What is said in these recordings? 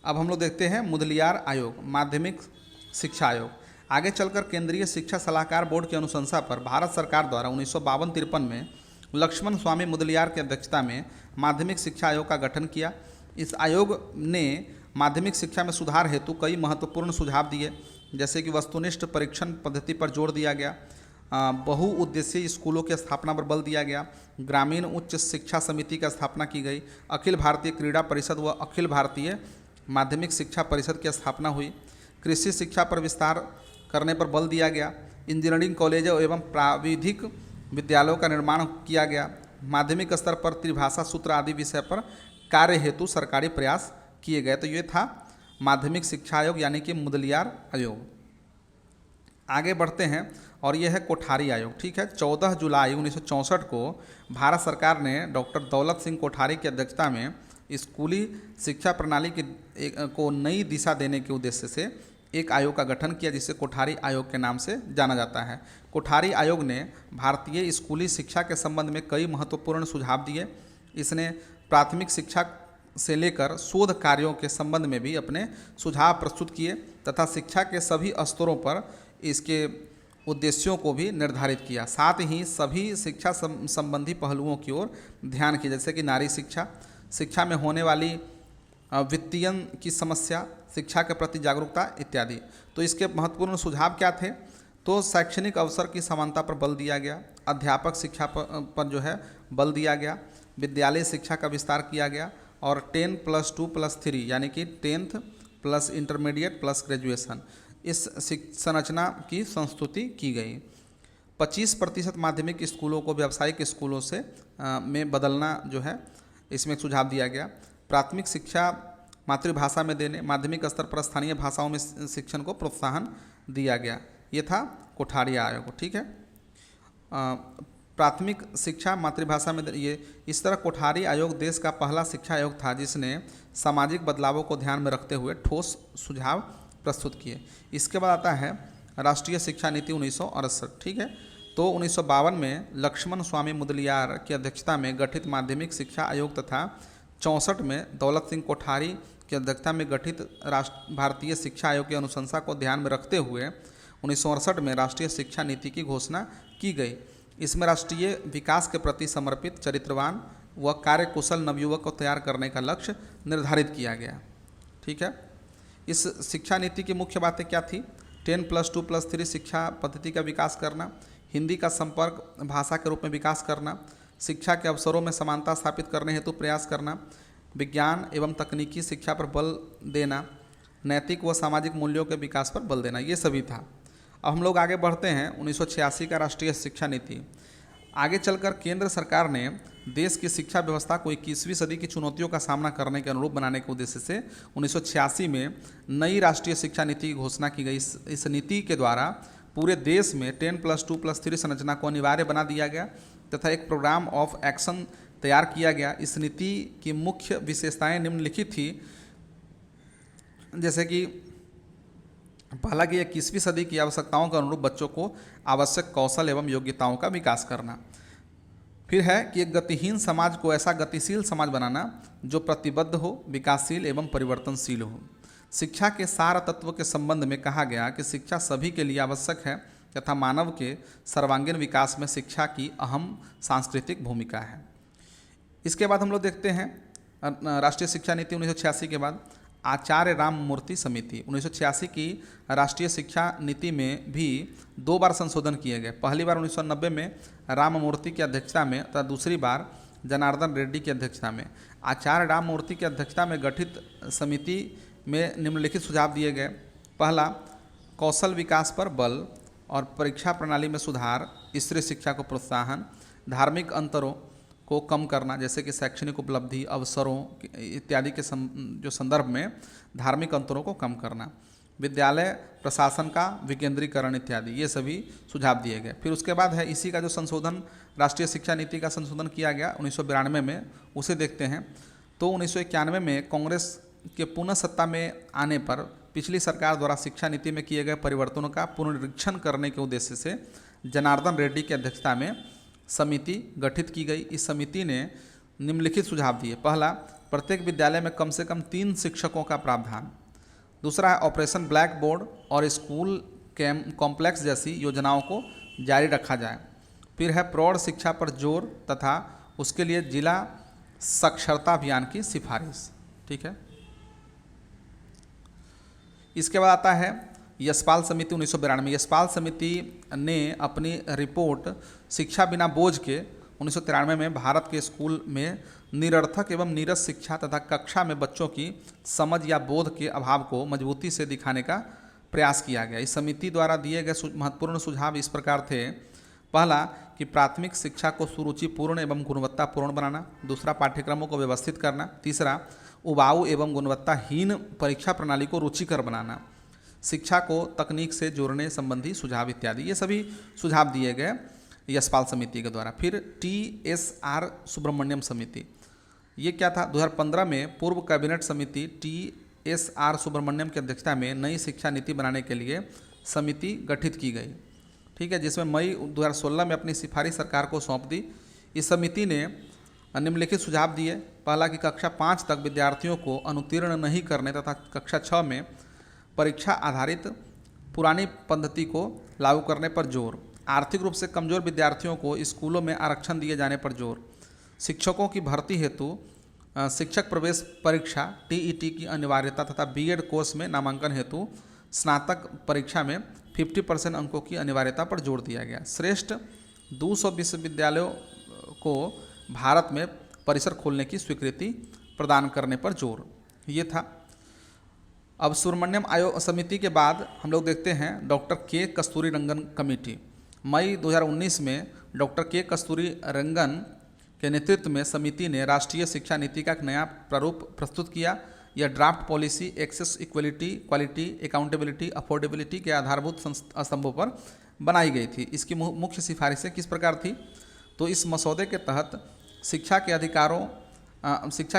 अब हम लोग देखते हैं मुदलियार आयोग, माध्यमिक शिक्षा आयोग। आगे चलकर केंद्रीय शिक्षा सलाहकार बोर्ड की अनुशंसा पर भारत सरकार द्वारा 1952-53 में लक्ष्मण स्वामी मुदलियार की अध्यक्षता में माध्यमिक शिक्षा आयोग का गठन किया। इस आयोग ने माध्यमिक शिक्षा में सुधार हेतु कई महत्वपूर्ण सुझाव दिए, जैसे कि वस्तुनिष्ठ परीक्षण पद्धति पर जोर दिया गया, बहुउद्देशीय स्कूलों की स्थापना पर बल दिया गया, ग्रामीण उच्च शिक्षा समिति की स्थापना की गई, अखिल भारतीय क्रीड़ा परिषद व अखिल भारतीय माध्यमिक शिक्षा परिषद की स्थापना हुई, कृषि शिक्षा पर विस्तार करने पर बल दिया गया, इंजीनियरिंग कॉलेजों एवं प्राविधिक विद्यालयों का निर्माण किया गया, माध्यमिक स्तर पर त्रिभाषा सूत्र आदि विषय पर कार्य हेतु सरकारी प्रयास किए गए। तो ये था माध्यमिक शिक्षा आयोग यानी कि मुदलियार आयोग। आगे बढ़ते हैं और यह है कोठारी आयोग। ठीक है, 14 जुलाई 1964 को भारत सरकार ने डॉक्टर दौलत सिंह कोठारी की अध्यक्षता में स्कूली शिक्षा प्रणाली को नई दिशा देने के उद्देश्य से एक आयोग का गठन किया, जिसे कोठारी आयोग के नाम से जाना जाता है। कोठारी आयोग ने भारतीय स्कूली शिक्षा के संबंध में कई महत्वपूर्ण सुझाव दिए। इसने प्राथमिक शिक्षा से लेकर शोध कार्यों के संबंध में भी अपने सुझाव प्रस्तुत किए तथा शिक्षा के सभी स्तरों पर इसके उद्देश्यों को भी निर्धारित किया। साथ ही सभी शिक्षा संबंधी पहलुओं की ओर ध्यान किया, जैसे कि नारी शिक्षा, शिक्षा में होने वाली वित्तीय की समस्या, शिक्षा के प्रति जागरूकता इत्यादि। तो इसके महत्वपूर्ण सुझाव क्या थे? तो शैक्षणिक अवसर की समानता पर बल दिया गया, अध्यापक शिक्षा पर जो है बल दिया गया, विद्यालय शिक्षा का विस्तार किया गया और 10+2+3 यानी कि 10th plus intermediate plus graduation, इस संरचना की संस्तुति की गई। 25% माध्यमिक स्कूलों को व्यावसायिक स्कूलों से में बदलना जो है इसमें एक सुझाव दिया गया। प्राथमिक शिक्षा मातृभाषा में देने, माध्यमिक स्तर पर स्थानीय भाषाओं में शिक्षण को प्रोत्साहन दिया गया। ये था कोठारी आयोग। ठीक है, प्राथमिक शिक्षा मातृभाषा में ये इस तरह कोठारी आयोग देश का पहला शिक्षा आयोग था जिसने सामाजिक बदलावों को ध्यान में रखते हुए ठोस सुझाव प्रस्तुत किए। इसके बाद आता है राष्ट्रीय शिक्षा नीति 1968। ठीक है, तो 1952 में लक्ष्मण स्वामी मुदलियार की अध्यक्षता में गठित माध्यमिक शिक्षा आयोग तथा 64 में दौलत सिंह कोठारी की अध्यक्षता में गठित भारतीय शिक्षा आयोग की अनुशंसा को ध्यान में रखते हुए 1968 में राष्ट्रीय शिक्षा नीति की घोषणा की गई। इसमें राष्ट्रीय विकास के प्रति समर्पित, चरित्रवान व कार्यकुशल नवयुवक को तैयार करने का लक्ष्य निर्धारित किया गया। ठीक है, इस शिक्षा नीति की मुख्य बातें क्या थी? 10+2+3 शिक्षा पद्धति का विकास करना, हिंदी का संपर्क भाषा के रूप में विकास करना, शिक्षा के अवसरों में समानता स्थापित करने हेतु प्रयास करना, विज्ञान एवं तकनीकी शिक्षा पर बल देना, नैतिक व सामाजिक मूल्यों के विकास पर बल देना, ये सभी था। अब हम लोग आगे बढ़ते हैं 1986 का राष्ट्रीय शिक्षा नीति। आगे चलकर केंद्र सरकार ने देश की शिक्षा व्यवस्था को 21वीं सदी की चुनौतियों का सामना करने के अनुरूप बनाने के उद्देश्य से 1986 में नई राष्ट्रीय शिक्षा नीति की घोषणा की गई। इस नीति के द्वारा पूरे देश में 10+2+3 संरचना को अनिवार्य बना दिया गया तथा एक प्रोग्राम ऑफ एक्शन तैयार किया गया। इस नीति की मुख्य विशेषताएं निम्नलिखित थी, जैसे कि पहला कि 21वीं सदी की आवश्यकताओं के अनुरूप बच्चों को आवश्यक कौशल एवं योग्यताओं का विकास करना। फिर है कि एक गतिहीन समाज को ऐसा गतिशील समाज बनाना जो प्रतिबद्ध हो, विकासशील एवं परिवर्तनशील हो। शिक्षा के सार तत्व के संबंध में कहा गया कि शिक्षा सभी के लिए आवश्यक है तथा मानव के सर्वांगीण विकास में शिक्षा की अहम सांस्कृतिक भूमिका है। इसके बाद हम लोग देखते हैं राष्ट्रीय शिक्षा नीति 1986 के बाद आचार्य राममूर्ति समिति। 1986 की राष्ट्रीय शिक्षा नीति में भी 2 बार संशोधन किए गए। पहली बार 1990 में राममूर्ति की अध्यक्षता में तथा दूसरी बार जनार्दन रेड्डी की अध्यक्षता में। आचार्य राममूर्ति की अध्यक्षता में गठित समिति में निम्नलिखित सुझाव दिए गए। पहला, कौशल विकास पर बल और परीक्षा प्रणाली में सुधार, स्त्री शिक्षा को प्रोत्साहन, धार्मिक अंतरों को कम करना, जैसे कि शैक्षणिक उपलब्धि, अवसरों इत्यादि के जो संदर्भ में धार्मिक अंतरों को कम करना, विद्यालय प्रशासन का विकेंद्रीकरण इत्यादि, ये सभी सुझाव दिए गए। फिर उसके बाद है इसी का जो संशोधन राष्ट्रीय शिक्षा नीति का संशोधन किया गया 1992 में, उसे देखते हैं। तो 1991 में कांग्रेस के पुनः सत्ता में आने पर पिछली सरकार द्वारा शिक्षा नीति में किए गए परिवर्तनों का पुनरीक्षण करने के उद्देश्य से जनार्दन रेड्डी की अध्यक्षता में समिति गठित की गई। इस समिति ने निम्नलिखित सुझाव दिए। पहला, प्रत्येक विद्यालय में कम से कम 3 शिक्षकों का प्रावधान। दूसरा है ऑपरेशन ब्लैक बोर्ड और स्कूल कॉम्प्लेक्स जैसी योजनाओं को जारी रखा जाए। फिर है प्रौढ़ शिक्षा पर जोर तथा उसके लिए जिला साक्षरता अभियान की सिफारिश। ठीक है। इसके बाद आता है यशपाल समिति 1992। यशपाल समिति ने अपनी रिपोर्ट शिक्षा बिना बोझ के 1993 में भारत के स्कूल में निरर्थक एवं नीरस शिक्षा तथा कक्षा में बच्चों की समझ या बोध के अभाव को मजबूती से दिखाने का प्रयास किया गया। इस समिति द्वारा दिए गए महत्वपूर्ण सुझाव इस प्रकार थे। पहला कि प्राथमिक शिक्षा को सुरुचिपूर्ण एवं गुणवत्तापूर्ण बनाना। दूसरा, पाठ्यक्रमों को व्यवस्थित करना। तीसरा, उबाऊ एवं गुणवत्ताहीन परीक्षा प्रणाली को रुचिकर बनाना। शिक्षा को तकनीक से जोड़ने संबंधी सुझाव इत्यादि, ये सभी सुझाव दिए गए यशपाल समिति के द्वारा। फिर TSR सुब्रमण्यम समिति, ये क्या था? 2015 में पूर्व कैबिनेट समिति TSR सुब्रमण्यम की अध्यक्षता में नई शिक्षा नीति बनाने के लिए समिति गठित की गई। ठीक है, जिसमें मई 2016 में अपनी सिफारिश सरकार को सौंप दी। इस समिति ने निम्नलिखित सुझाव दिए। पहला कि कक्षा 5 तक विद्यार्थियों को अनुत्तीर्ण नहीं करने तथा कक्षा 6 में परीक्षा आधारित पुरानी पद्धति को लागू करने पर जोर। आर्थिक रूप से कमजोर विद्यार्थियों को स्कूलों में आरक्षण दिए जाने पर जोर। शिक्षकों की भर्ती हेतु शिक्षक प्रवेश परीक्षा TET की अनिवार्यता तथा B.Ed कोर्स में नामांकन हेतु स्नातक परीक्षा में 50% अंकों की अनिवार्यता पर जोर दिया गया। श्रेष्ठ 200 विश्वविद्यालयों को भारत में परिसर खोलने की स्वीकृति प्रदान करने पर जोर, ये था। अब सुब्रमण्यम आयोग समिति के बाद हम लोग देखते हैं डॉक्टर के कस्तूरी रंगन कमेटी। मई 2019 में डॉक्टर के कस्तूरी रंगन के नेतृत्व में समिति ने राष्ट्रीय शिक्षा नीति का एक नया प्रारूप प्रस्तुत किया। यह draft policy access, equality, quality, accountability, affordability के आधारभूत स्तंभों पर बनाई गई थी। इसकी मुख्य सिफारिशें किस प्रकार थी? तो इस मसौदे के तहत शिक्षा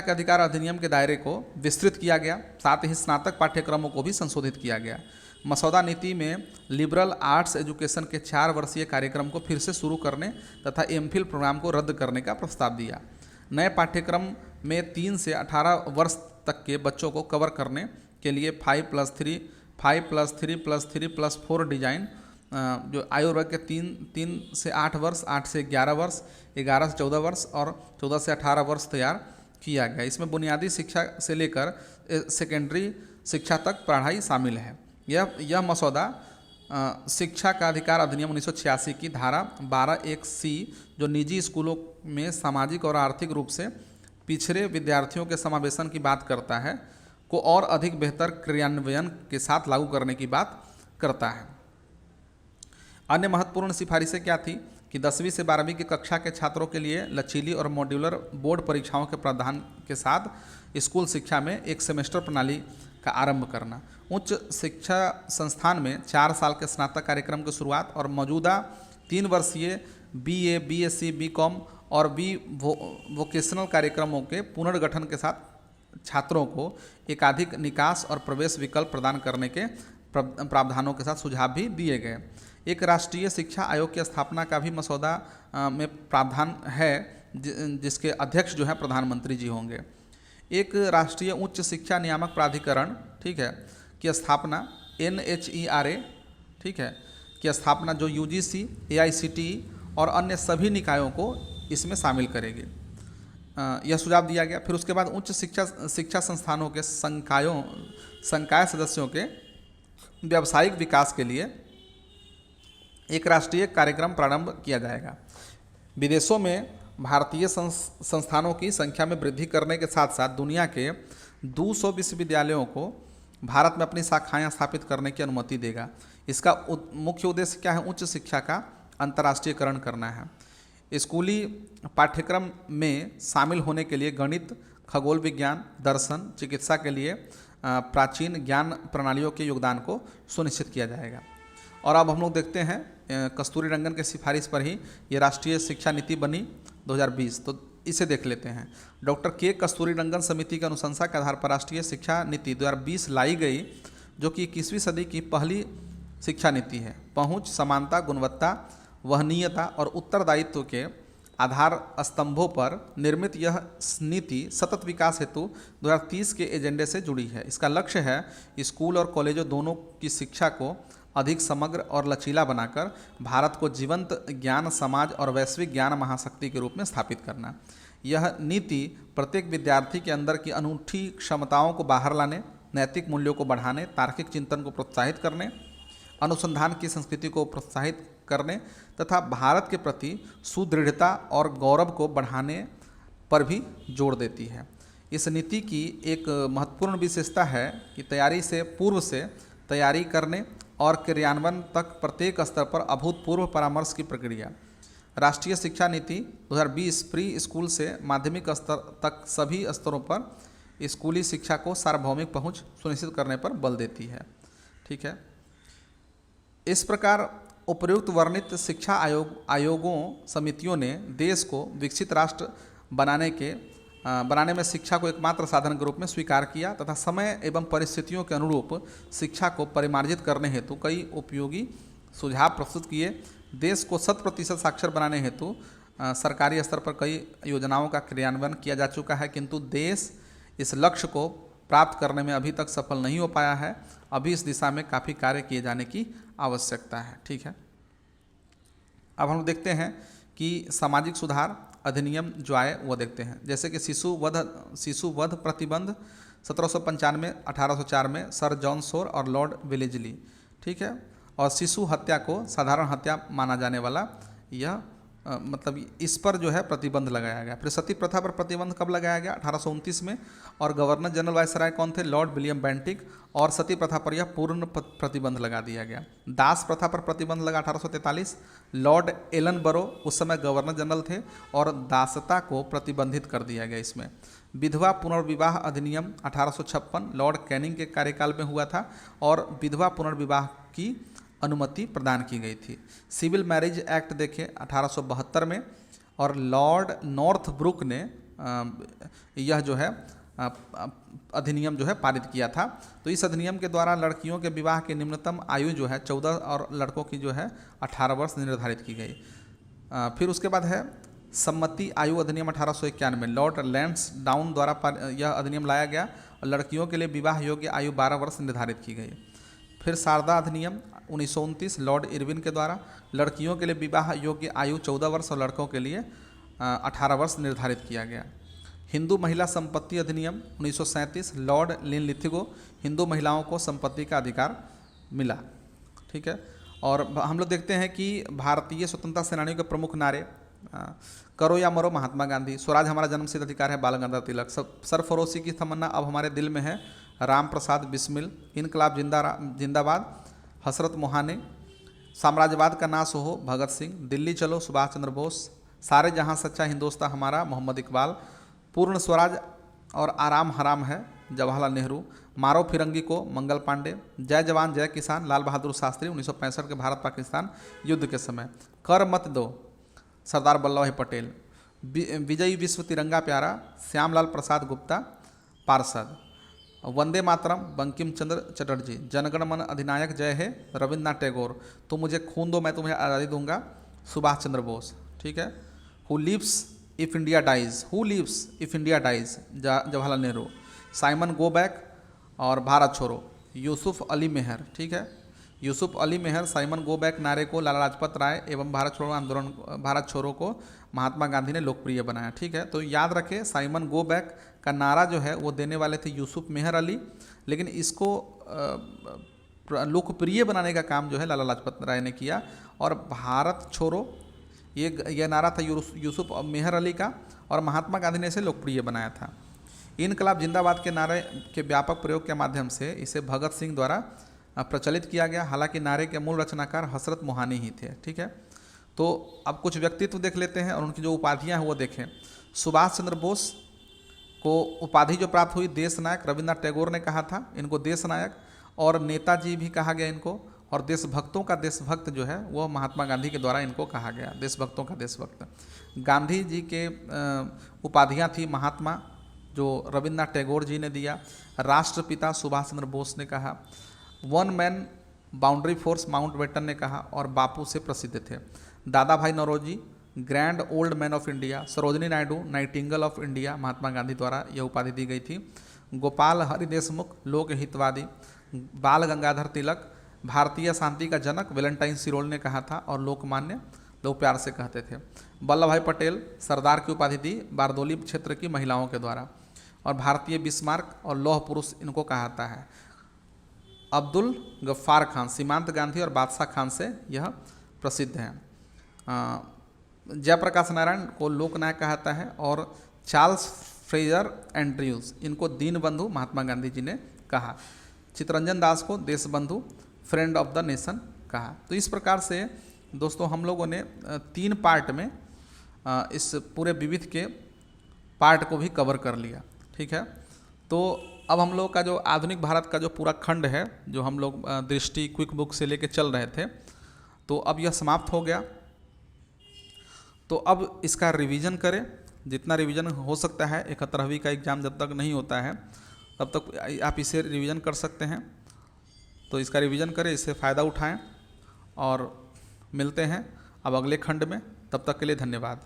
के अधिकार अधिनियम के दायरे को विस्तृत किया गया। साथ ही स्नातक पाठ्यक्रमों को भी संशोधित किया गया। मसौदा नीति में लिबरल आर्ट्स एजुकेशन के 4 वर्षीय कार्यक्रम को फिर से शुरू करने तथा MPhil प्रोग्राम को रद्द करने का प्रस्ताव दिया। नए पाठ्यक्रम में 3 से 18 वर्ष तक के बच्चों को कवर करने के लिए 5+3+3+4 डिजाइन जो आयु वर्ग के 3 से 8 वर्ष, 8 से 11 वर्ष, 11 से 14 वर्ष और 14 से 18 वर्ष तैयार किया गया। इसमें बुनियादी शिक्षा से लेकर सेकेंडरी शिक्षा तक पढ़ाई शामिल है। यह मसौदा शिक्षा का अधिकार अधिनियम 1986 की धारा 12(1)(c) जो निजी स्कूलों में सामाजिक और आर्थिक रूप से पिछड़े विद्यार्थियों के समावेशन की बात करता है, को और अधिक बेहतर क्रियान्वयन के साथ लागू करने की बात करता है। अन्य महत्वपूर्ण सिफारिशें क्या थी कि 10वीं से 12वीं की कक्षा के छात्रों के लिए लचीली और मॉड्यूलर बोर्ड परीक्षाओं के प्रावधान के साथ स्कूल शिक्षा में एक सेमेस्टर प्रणाली का आरंभ करना। उच्च शिक्षा संस्थान में 4 साल के स्नातक कार्यक्रम की शुरुआत और मौजूदा 3 वर्षीय BA, BSc, BCom और वोकेशनल कार्यक्रमों के पुनर्गठन के साथ छात्रों को एकाधिक निकास और प्रवेश विकल्प प्रदान करने के प्रावधानों के साथ सुझाव भी दिए गए। एक राष्ट्रीय शिक्षा आयोग की स्थापना का भी मसौदा में प्रावधान है, जिसके अध्यक्ष जो है प्रधानमंत्री जी होंगे। एक राष्ट्रीय उच्च शिक्षा नियामक प्राधिकरण, ठीक है, की स्थापना NHERA, ठीक है, की स्थापना जो UGC, AICTE और अन्य सभी निकायों को इसमें शामिल करेगी, यह सुझाव दिया गया। फिर उसके बाद उच्च शिक्षा संस्थानों के संकाय सदस्यों के व्यावसायिक विकास के लिए एक राष्ट्रीय कार्यक्रम प्रारंभ किया जाएगा। विदेशों में भारतीय संस्थानों की संख्या में वृद्धि करने के साथ साथ दुनिया के 200 विश्वविद्यालयों को भारत में अपनी शाखाएं स्थापित करने की अनुमति देगा। इसका मुख्य उद्देश्य क्या है? उच्च शिक्षा का अंतर्राष्ट्रीयकरण करना है। स्कूली पाठ्यक्रम में शामिल होने के लिए गणित, खगोल विज्ञान, दर्शन, चिकित्सा के लिए प्राचीन ज्ञान प्रणालियों के योगदान को सुनिश्चित किया जाएगा। और अब हम लोग देखते हैं कस्तूरी रंगन के सिफारिश पर ही ये राष्ट्रीय शिक्षा नीति बनी 2020, तो इसे देख लेते हैं। डॉक्टर के कस्तूरी रंगन समिति की अनुशंसा के आधार पर राष्ट्रीय शिक्षा नीति 2020 लाई गई, जो कि 21वीं सदी की पहली शिक्षा नीति है। पहुंच, समानता, गुणवत्ता, वहनीयता और उत्तरदायित्व के आधार स्तंभों पर निर्मित यह नीति सतत विकास हेतु 2030 के एजेंडे से जुड़ी है। इसका लक्ष्य है स्कूल और कॉलेजों दोनों की शिक्षा को अधिक समग्र और लचीला बनाकर भारत को जीवंत ज्ञान समाज और वैश्विक ज्ञान महाशक्ति के रूप में स्थापित करना। यह नीति प्रत्येक विद्यार्थी के अंदर की अनूठी क्षमताओं को बाहर लाने, नैतिक मूल्यों को बढ़ाने, तार्किक चिंतन को प्रोत्साहित करने, अनुसंधान की संस्कृति को प्रोत्साहित करने तथा भारत के प्रति सुदृढ़ता और गौरव को बढ़ाने पर भी जोर देती है। इस नीति की एक महत्वपूर्ण विशेषता है कि तैयारी से पूर्व से तैयारी करने और क्रियान्वयन तक प्रत्येक स्तर पर अभूतपूर्व परामर्श की प्रक्रिया। राष्ट्रीय शिक्षा नीति 2020 प्री स्कूल से माध्यमिक स्तर तक सभी स्तरों पर स्कूली शिक्षा को सार्वभौमिक पहुंच सुनिश्चित करने पर बल देती है। ठीक है, इस प्रकार उपयुक्त वर्णित शिक्षा आयोगों समितियों ने देश को विकसित राष्ट्र बनाने में शिक्षा को एकमात्र साधन के रूप में स्वीकार किया तथा समय एवं परिस्थितियों के अनुरूप शिक्षा को परिमार्जित करने हेतु कई उपयोगी सुझाव प्रस्तुत किए। देश को 100% साक्षर बनाने हेतु सरकारी स्तर पर कई योजनाओं का क्रियान्वयन किया जा चुका है, किंतु देश इस लक्ष्य को प्राप्त करने में अभी तक सफल नहीं हो पाया है। अभी इस दिशा में काफ़ी कार्य किए जाने की आवश्यकता है। ठीक है, अब हम देखते हैं कि सामाजिक सुधार अधिनियम जो आए वो देखते हैं। जैसे कि शिशु वध प्रतिबंध 1795 1804 में सर जॉन शोर और लॉर्ड विलेजली। ठीक है, और शिशु हत्या को साधारण हत्या माना जाने वाला यह मतलब इस पर जो है प्रतिबंध लगाया गया। फिर सती प्रथा पर प्रतिबंध कब लगाया गया? 1829 में, और गवर्नर जनरल वायसराय कौन थे? Lord William Bentinck. और सती प्रथा पर यह पूर्ण प्रतिबंध लगा दिया गया। दास प्रथा पर प्रतिबंध लगा 1843। लॉर्ड एलन बरो उस समय गवर्नर जनरल थे और दासता को प्रतिबंधित कर दिया गया। इसमें विधवा पुनर्विवाह अधिनियम 1856 लॉर्ड कैनिंग के कार्यकाल में हुआ था और विधवा पुनर्विवाह की अनुमति प्रदान की गई थी। सिविल मैरिज एक्ट देखें 1872 में, और लॉर्ड नॉर्थब्रुक ने यह जो है अधिनियम जो है पारित किया था। तो इस अधिनियम के द्वारा लड़कियों के विवाह की निम्नतम आयु जो है 14 और लड़कों की जो है 18 वर्ष निर्धारित की गई। फिर उसके बाद है सम्मति आयु अधिनियम 1891 में, लॉर्ड लैंसडाउन द्वारा यह अधिनियम लाया गया और लड़कियों के लिए विवाह योग्य आयु 12 वर्ष निर्धारित की गई। फिर शारदा अधिनियम 1929 लॉर्ड इरविन के द्वारा लड़कियों के लिए विवाह योग्य आयु 14 वर्ष और लड़कों के लिए 18 वर्ष निर्धारित किया गया। हिंदू महिला संपत्ति अधिनियम 1937 लॉर्ड लिनलिथिगो, हिंदू महिलाओं को संपत्ति का अधिकार मिला। ठीक है, और हम लोग देखते हैं कि भारतीय स्वतंत्रता सेनानियों के प्रमुख नारे करो या मरो महात्मा गांधी, स्वराज हमारा जन्मसिद्ध अधिकार है बाल गंगाधर तिलक, सरफरोशी की तमन्ना अब हमारे दिल में है राम प्रसाद बिस्मिल, इनकलाब जिंदाबाद हसरत मोहाने, साम्राज्यवाद का नाश हो भगत सिंह, दिल्ली चलो सुभाष चंद्र बोस, सारे जहां सच्चा हिंदुस्तान हमारा मोहम्मद इकबाल, पूर्ण स्वराज और आराम हराम है जवाहरलाल नेहरू, मारो फिरंगी को मंगल पांडे, जय जवान जय किसान लाल बहादुर शास्त्री 1965 के भारत पाकिस्तान युद्ध के समय, कर मत दो सरदार वल्लभ भाई पटेल, विजयी विश्व तिरंगा प्यारा श्यामलाल प्रसाद गुप्ता पार्षद, वंदे मातरम बंकिम चंद्र चटर्जी, जनगण मन अधिनायक जय है रविन्द्रनाथ टैगोर, तुम मुझे खून दो मैं तुम्हें आज़ादी दूंगा सुभाष चंद्र बोस। ठीक है, who lives if India dies, who lives if India dies Jawaharlal Nehru, Simon go back और भारत छोड़ो यूसुफ अली मेहर। ठीक है, Yusuf Ali Meher Simon go back नारे को लाला लाजपत राय एवं भारत छोड़ो आंदोलन भारत छोड़ो को महात्मा गांधी ने लोकप्रिय बनाया। ठीक है, तो याद रखें साइमन गो बैक का नारा जो है वो देने वाले थे यूसुफ मेहर अली, लेकिन इसको लोकप्रिय बनाने का काम जो है लाला लाजपत राय ने किया। और भारत छोड़ो ये नारा था यूसुफ मेहर अली का और महात्मा गांधी ने इसे लोकप्रिय बनाया था। इनकलाब जिंदाबाद के नारे के व्यापक प्रयोग के माध्यम से इसे भगत सिंह द्वारा प्रचलित किया गया, हालांकि नारे के मूल रचनाकार हसरत मोहानी ही थे। ठीक है, तो अब कुछ व्यक्तित्व देख लेते हैं और उनकी जो उपाधियां हैं वो देखें। सुभाष चंद्र बोस को उपाधि जो प्राप्त हुई देश नायक, रविन्द्रनाथ टैगोर ने कहा था इनको देश नायक, और नेताजी भी कहा गया इनको, और देशभक्तों का देशभक्त जो है वो महात्मा गांधी के द्वारा इनको कहा गया, देशभक्तों का देशभक्त। गांधी जी के उपाधियाँ थी महात्मा, जो रविन्द्रनाथ टैगोर जी ने दिया, राष्ट्रपिता सुभाष चंद्र बोस ने कहा, one man boundary force Mountbatten ने कहा, और बापू से प्रसिद्ध थे। Dadabhai Naoroji grand old man of India, Sarojini Naidu nightingale of India, Mahatma Gandhi द्वारा यह उपाधि दी गई थी। गोपाल हरि देशमुख, लोक हितवादी। बाल गंगाधर तिलक, भारतीय शांति का जनक, वेलेंटाइन सिरोल ने कहा था और लोकमान्य, लोग प्यार से कहते थे। वल्लभ भाई पटेल, सरदार की उपाधि दी बारदोली क्षेत्र की महिलाओं के द्वारा। और भारतीय बिस्मार्क और लौह पुरुष इनको कहाता है। अब्दुल गफ्फार खान, सीमांत गांधी और बादशाह खान से यह प्रसिद्ध है। जयप्रकाश नारायण को लोकनायक कहता है और चार्ल्स फ्रेजर एंड्रयूज इनको दीनबंधु महात्मा गांधी जी ने कहा। चित्तरंजन दास को Deshbandhu, friend of the nation कहा। तो इस प्रकार से दोस्तों हम लोगों ने 3 पार्ट में इस पूरे विविध के पार्ट को भी कवर कर लिया। ठीक है, तो अब हम लोग का जो आधुनिक भारत का जो पूरा खंड है, जो हम लोग दृष्टि क्विक बुक से लेके चल रहे थे, तो अब यह समाप्त हो गया। तो अब इसका रिवीजन करें, जितना रिवीजन हो सकता है। 71वीं का एग्ज़ाम जब तक नहीं होता है तब तक आप इसे रिवीजन कर सकते हैं। तो इसका रिवीजन करें, इससे फ़ायदा उठाएं और मिलते हैं अब अगले खंड में। तब तक के लिए धन्यवाद।